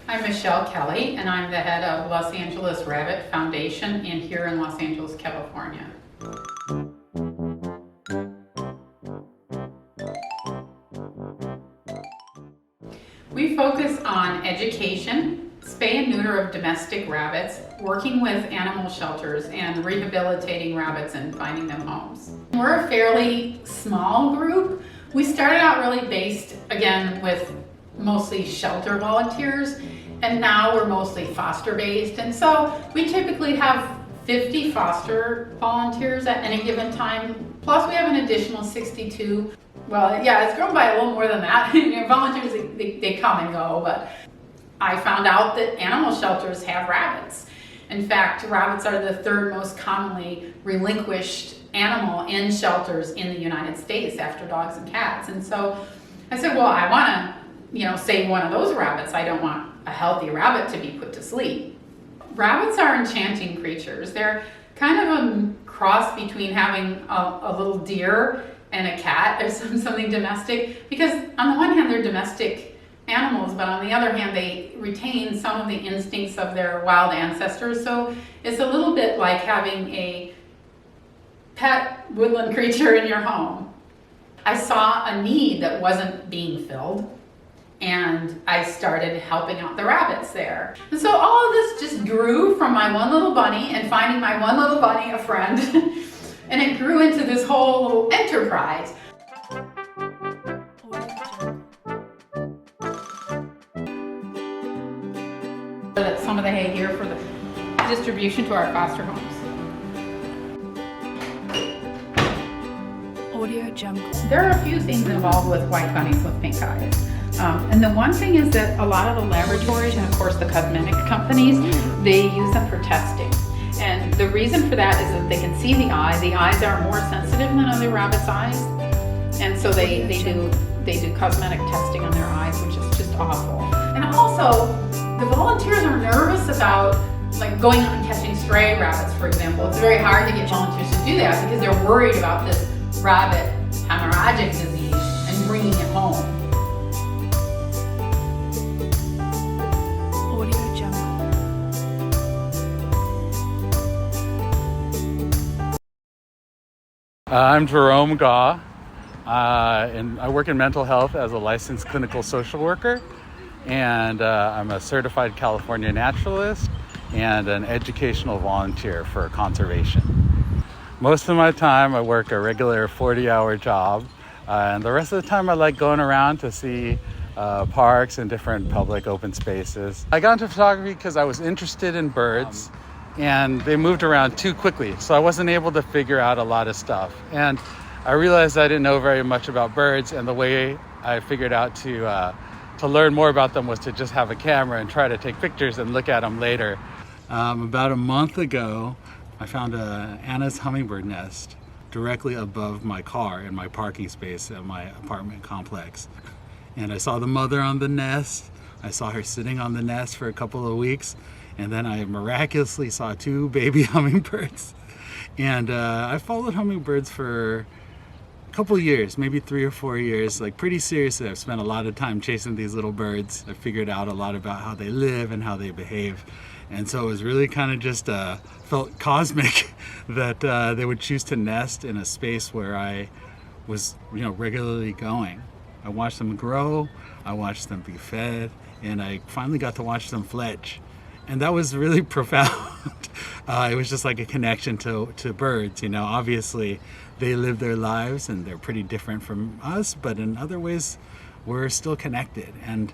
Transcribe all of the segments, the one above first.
I'm Michelle Kelly, and I'm the head of Los Angeles Rabbit Foundation here in Los Angeles, California. We focus on education, spay and neuter of domestic rabbits, working with animal shelters, and rehabilitating rabbits and finding them homes. We're a fairly small group. We started out really based, again, with mostly shelter volunteers, and now we're mostly foster based. And so we typically have 50 foster volunteers at any given time, plus we have an additional 62. Well, yeah, it's grown by a little more than that. Volunteers, they come and go, but I found out that animal shelters have rabbits. In fact, rabbits are the third most commonly relinquished animal in shelters in the United States after dogs and cats. And so I said, well, I want to, save one of those rabbits. I don't want a healthy rabbit to be put to sleep. Rabbits are enchanting creatures. They're kind of a cross between having a little deer and a cat or something domestic, because on the one hand they're domestic animals, but on the other hand they retain some of the instincts of their wild ancestors. So it's a little bit like having a pet woodland creature in your home. I saw a need that wasn't being filled, and I started helping out the rabbits there. And so all of this just grew from my one little bunny and finding my one little bunny a friend. And it grew into this whole little enterprise. Some of the hay here for the distribution to our foster homes. Audio Jungle. There are a few things involved with white bunnies with pink eyes. And the one thing is that a lot of the laboratories and of course the cosmetic companies, they use them for testing. And the reason for that is that they can see the eye. The eyes are more sensitive than other rabbits' eyes. And so they do cosmetic testing on their eyes, which is just awful. And also, the volunteers are nervous about like going out and catching stray rabbits, for example. It's very hard to get volunteers to do that because they're worried about this rabbit hemorrhagic disease and bringing it home. Audio Jungle. I'm Jerome Gaw, and I work in mental health as a licensed clinical social worker, and I'm a certified California naturalist and an educational volunteer for conservation. Most of my time I work a regular 40-hour job, and the rest of the time I like going around to see parks and different public open spaces. I got into photography because I was interested in birds, and they moved around too quickly, so I wasn't able to figure out a lot of stuff. And I realized I didn't know very much about birds, and the way I figured out to learn more about them was to just have a camera and try to take pictures and look at them later. About a month ago, I found a Anna's hummingbird nest directly above my car in my parking space at my apartment complex. And I saw the mother on the nest. I saw her sitting on the nest for a couple of weeks. And then I miraculously saw 2 baby hummingbirds. And I followed hummingbirds for a couple years, maybe 3 or 4 years, like pretty seriously. I've spent a lot of time chasing these little birds. I figured out a lot about how they live and how they behave. And so it was really kind of just felt cosmic that they would choose to nest in a space where I was, regularly going. I watched them grow, I watched them be fed, and I finally got to watch them fledge. And that was really profound. It was just like a connection to birds. Obviously they live their lives and they're pretty different from us, but in other ways we're still connected. And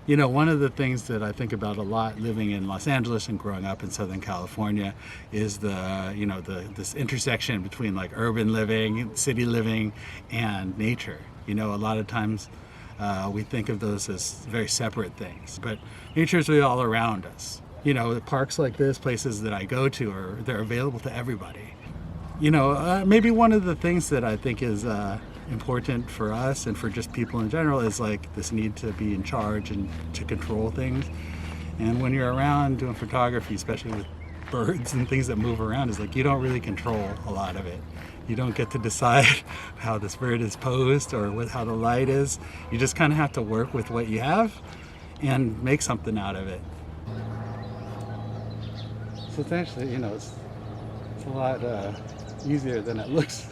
one of the things that I think about a lot living in Los Angeles and growing up in Southern California is this intersection between like urban living, city living, and nature. A lot of times we think of those as very separate things, but nature is really all around us. The parks like this, places that I go to, they're available to everybody. Maybe one of the things that I think is important for us and for just people in general is like this need to be in charge and to control things. And when you're around doing photography, especially with birds and things that move around, is like you don't really control a lot of it. You don't get to decide how this bird is posed or how the light is. You just kind of have to work with what you have. and make something out of it. So it's actually, it's a lot easier than it looks.